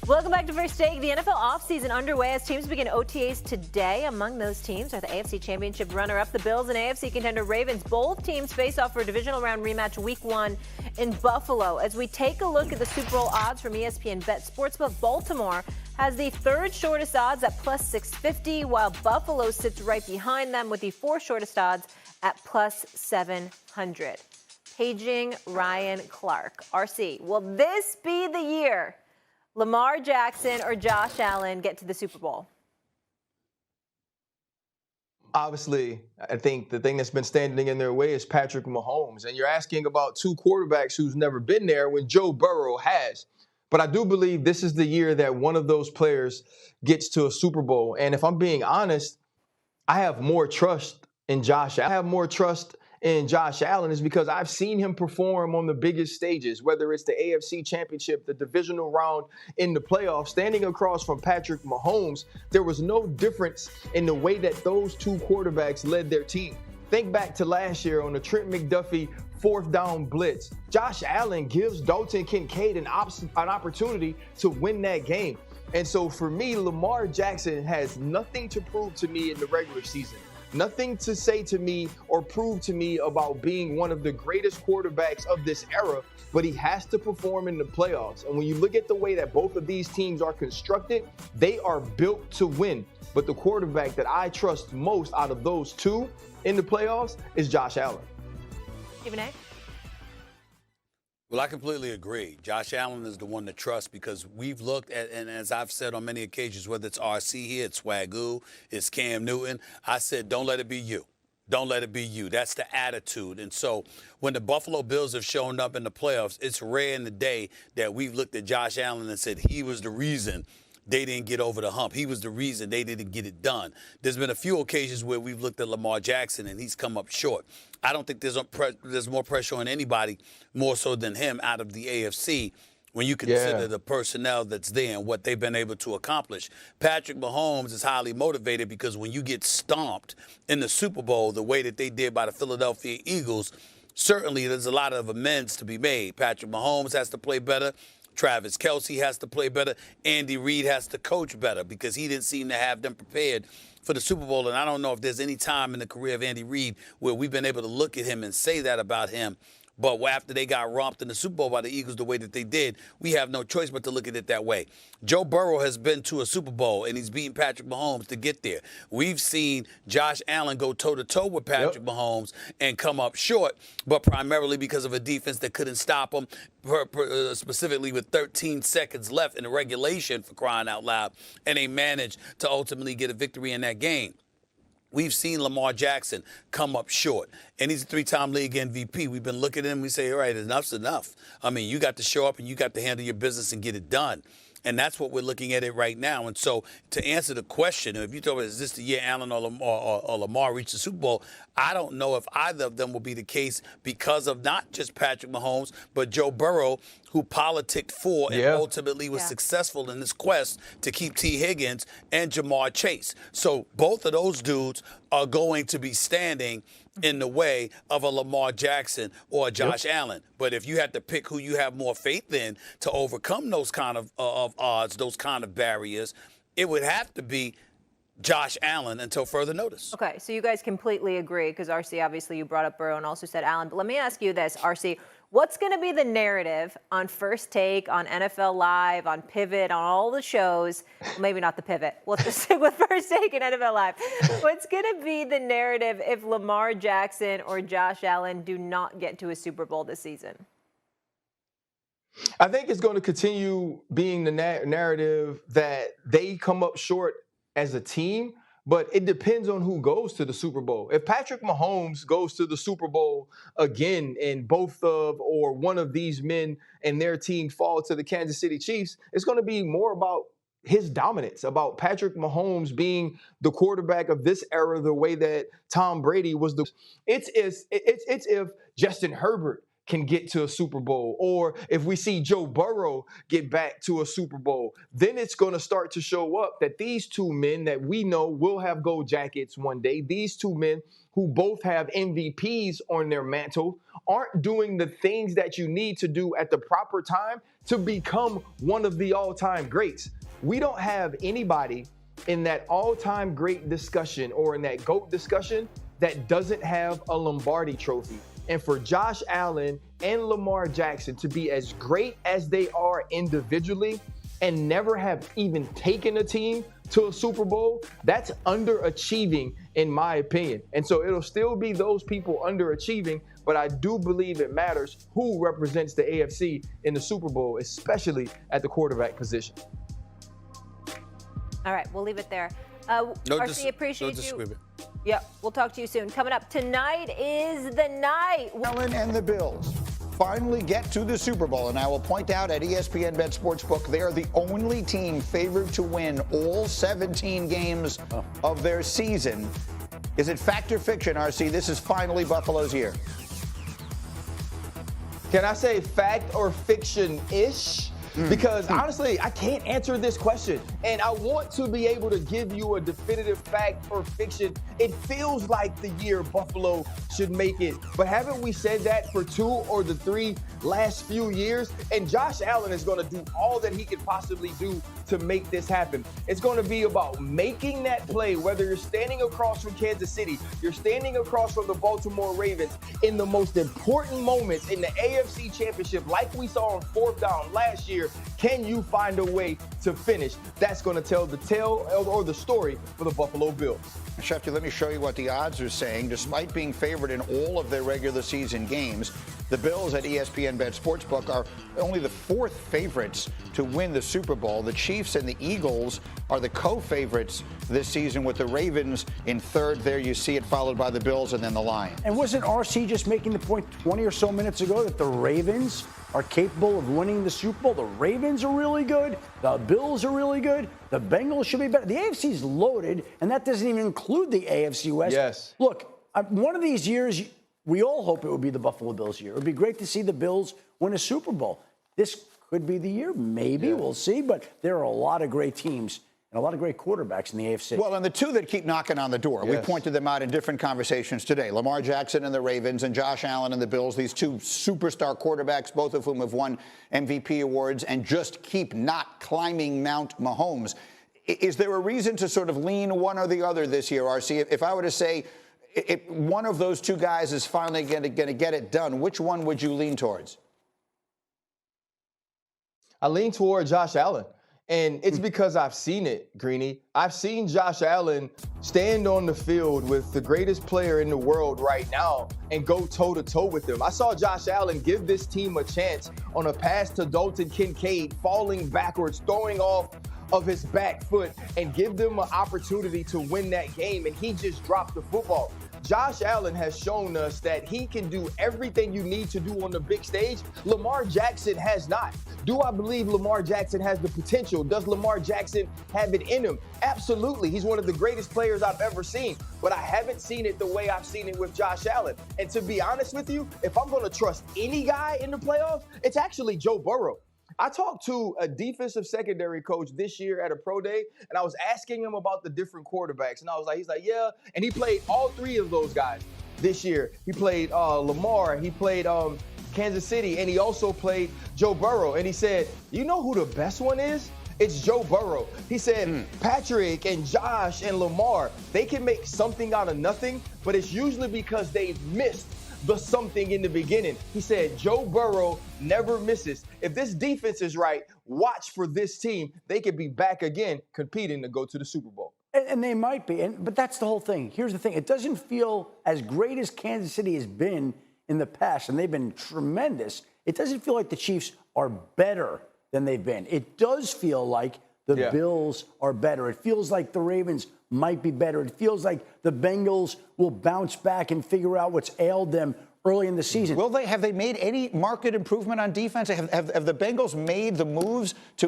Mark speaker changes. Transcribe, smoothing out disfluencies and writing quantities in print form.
Speaker 1: Welcome back to First Take. The NFL offseason underway as teams begin OTAs today. Among those teams are the AFC Championship runner-up, the Bills, and AFC contender Ravens. Both teams face off for a divisional round rematch Week 1 in Buffalo. As we take a look at the Super Bowl odds from ESPN Bet Sportsbook, Baltimore has the third shortest odds at plus 650, while Buffalo sits right behind them with the fourth shortest odds at plus 700. Paging Ryan Clark. RC, will this be the year Lamar Jackson or Josh Allen get to the Super Bowl?
Speaker 2: Obviously, I think the thing that's been standing in their way is Patrick Mahomes. And you're asking about two quarterbacks who's never been there when Joe Burrow has. But I do believe this is the year that one of those players gets to a Super Bowl. And if I'm being honest, I have more trust in Josh. I have more trust in Josh Allen is because I've seen him perform on the biggest stages, whether it's the AFC Championship, the divisional round in the playoffs. Standing across from Patrick Mahomes, there was no difference in the way that those two quarterbacks led their team. Think back to last year on the Trent McDuffie fourth down blitz. Josh Allen gives Dalton Kincaid an opportunity to win that game. And so for me, Lamar Jackson has nothing to prove to me in the regular season. Nothing to say to me or prove to me about being one of the greatest quarterbacks of this era, but he has to perform in the playoffs. And when you look at the way that both of these teams are constructed, they are built to win. But the quarterback that I trust most out of those two in the playoffs is Josh Allen.
Speaker 1: Stephen A.
Speaker 3: Well, I completely agree. Josh Allen is the one to trust because we've looked at, and as I've said on many occasions, whether it's RC here, it's Swagoo, it's Cam Newton, I said, don't let it be you. Don't let it be you. That's the attitude. And so when the Buffalo Bills have shown up in the playoffs, it's rare in the day that we've looked at Josh Allen and said he was the reason they didn't get over the hump. He was the reason they didn't get it done. There's been a few occasions where we've looked at Lamar Jackson and he's come up short. I don't think there's more pressure on anybody more so than him out of the AFC when you consider the personnel that's there and what they've been able to accomplish. Patrick Mahomes is highly motivated because when you get stomped in the Super Bowl the way that they did by the Philadelphia Eagles, certainly there's a lot of amends to be made. Patrick Mahomes has to play better. Travis Kelce has to play better. Andy Reid has to coach better because he didn't seem to have them prepared for the Super Bowl. And I don't know if there's any time in the career of Andy Reid where we've been able to look at him and say that about him. But after they got romped in the Super Bowl by the Eagles the way that they did, we have no choice but to look at it that way. Joe Burrow has been to a Super Bowl, and he's beaten Patrick Mahomes to get there. We've seen Josh Allen go toe-to-toe with Patrick Mahomes and come up short, but primarily because of a defense that couldn't stop him, specifically with 13 seconds left in the regulation, for crying out loud, and they managed to ultimately get a victory in that game. We've seen Lamar Jackson come up short, and he's a three-time league MVP. We've been looking at him, we say, all right, enough's enough. I mean, you got to show up and you got to handle your business and get it done. And that's what we're looking at it right now. And so to answer the question, if you thought, is this the year Allen or Lamar reach the Super Bowl, I don't know if either of them will be the case because of not just Patrick Mahomes, but Joe Burrow, who politicked for and ultimately was successful in this quest to keep T. Higgins and Jamar Chase. So both of those dudes are going to be standing in the way of a Lamar Jackson or a Josh Allen. But if you had to pick who you have more faith in to overcome those kind of odds, those kind of barriers, it would have to be Josh Allen until further notice.
Speaker 1: Okay, so you guys completely agree because, RC, obviously you brought up Burrow and also said Allen. But let me ask you this, RC. What's going to be the narrative on First Take, on NFL Live, on Pivot, on all the shows? Well, maybe not the Pivot. We'll just stick with First Take and NFL Live. What's going to be the narrative if Lamar Jackson or Josh Allen do not get to a Super Bowl this season?
Speaker 2: I think it's going to continue being the narrative that they come up short as a team, but it depends on who goes to the Super Bowl. If Patrick Mahomes goes to the Super Bowl again and both of or one of these men and their team fall to the Kansas City Chiefs, it's going to be more about his dominance, about Patrick Mahomes being the quarterback of this era the way that Tom Brady was the. It's if Justin Herbert can get to a Super Bowl, or if we see Joe Burrow get back to a Super Bowl, then it's going to start to show up that these two men that we know will have gold jackets one day, these two men who both have MVPs on their mantle, aren't doing the things that you need to do at the proper time to become one of the all-time greats. We don't have anybody in that all-time great discussion or in that GOAT discussion that doesn't have a Lombardi trophy. And for Josh Allen and Lamar Jackson to be as great as they are individually and never have even taken a team to a Super Bowl, that's underachieving in my opinion. And so it'll still be those people underachieving, but I do believe it matters who represents the AFC in the Super Bowl, especially at the quarterback position.
Speaker 1: All right, we'll leave it there. RC, appreciate you. Yep, we'll talk to you soon. Coming up tonight is the night.
Speaker 4: Allen and the Bills finally get to the Super Bowl. And I will point out at ESPN Bet Sportsbook, they are the only team favored to win all 17 games of their season. Is it fact or fiction, RC? This is finally Buffalo's year.
Speaker 2: Can I say fact or fiction-ish? Because honestly, I can't answer this question. And I want to be able to give you a definitive fact or fiction. It feels like the year Buffalo should make it. But haven't we said that for 2 or the 3 last few years? And Josh Allen is going to do all that he could possibly do to make this happen. It's going to be about making that play, whether you're standing across from Kansas City, you're standing across from the Baltimore Ravens in the most important moments in the AFC Championship, like we saw on 4th down last year. Can you find a way to finish? That's going to tell the tale or the story for the Buffalo Bills.
Speaker 4: Shefty, let me show you what the odds are saying. Despite being favored in all of their regular season games, the Bills at ESPN Bet Sportsbook are only the 4th favorites to win the Super Bowl. The Chiefs and the Eagles are the co-favorites this season, with the Ravens in 3rd. There you see it, followed by the Bills and then the Lions.
Speaker 5: And wasn't RC just making the point 20 or so minutes ago that the Ravens are capable of winning the Super Bowl? The Ravens are really good. The Bills are really good. The Bengals should be better. The AFC is loaded, and that doesn't even include the AFC West.
Speaker 2: Yes.
Speaker 5: Look, one of these years, we all hope it would be the Buffalo Bills year. It would be great to see the Bills win a Super Bowl. This could be the year. Maybe. We'll see. But there are a lot of great teams and a lot of great quarterbacks in the AFC.
Speaker 4: Well, and the two that keep knocking on the door, we pointed them out in different conversations today. Lamar Jackson and the Ravens and Josh Allen and the Bills, these two superstar quarterbacks, both of whom have won MVP awards and just keep not climbing Mount Mahomes. Is there a reason to sort of lean one or the other this year, RC? If I were to say one of those two guys is finally going to get it done, which one would you lean towards?
Speaker 2: I lean toward Josh Allen. And it's because I've seen it, Greeny. I've seen Josh Allen stand on the field with the greatest player in the world right now and go toe-to-toe with him. I saw Josh Allen give this team a chance on a pass to Dalton Kincaid, falling backwards, throwing off of his back foot, and give them an opportunity to win that game, and he just dropped the football. Josh Allen has shown us that he can do everything you need to do on the big stage. Lamar Jackson has not. Do I believe Lamar Jackson has the potential? Does Lamar Jackson have it in him? Absolutely. He's one of the greatest players I've ever seen, but I haven't seen it the way I've seen it with Josh Allen. And to be honest with you, if I'm going to trust any guy in the playoffs, it's actually Joe Burrow. I talked to a defensive secondary coach this year at a pro day, and I was asking him about the different quarterbacks. And I was like, he's like, yeah. And he played all 3 of those guys this year. He played Lamar, he played Kansas City, and he also played Joe Burrow. And he said, you know who the best one is? It's Joe Burrow. He said, Patrick and Josh and Lamar, they can make something out of nothing, but it's usually because they've missed the something in the beginning. He said, Joe Burrow never misses. If this defense is right, watch for this team. They could be back again competing to go to the Super Bowl.
Speaker 5: And they might be. But that's the whole thing. Here's the thing. It doesn't feel as great as Kansas City has been in the past, and they've been tremendous. It doesn't feel like the Chiefs are better than they've been. It does feel like the Bills are better. It feels like the Ravens might be better. It feels like the Bengals will bounce back and figure out what's ailed them early in the season.
Speaker 4: Have they made any market improvement on defense? Have the Bengals made the moves to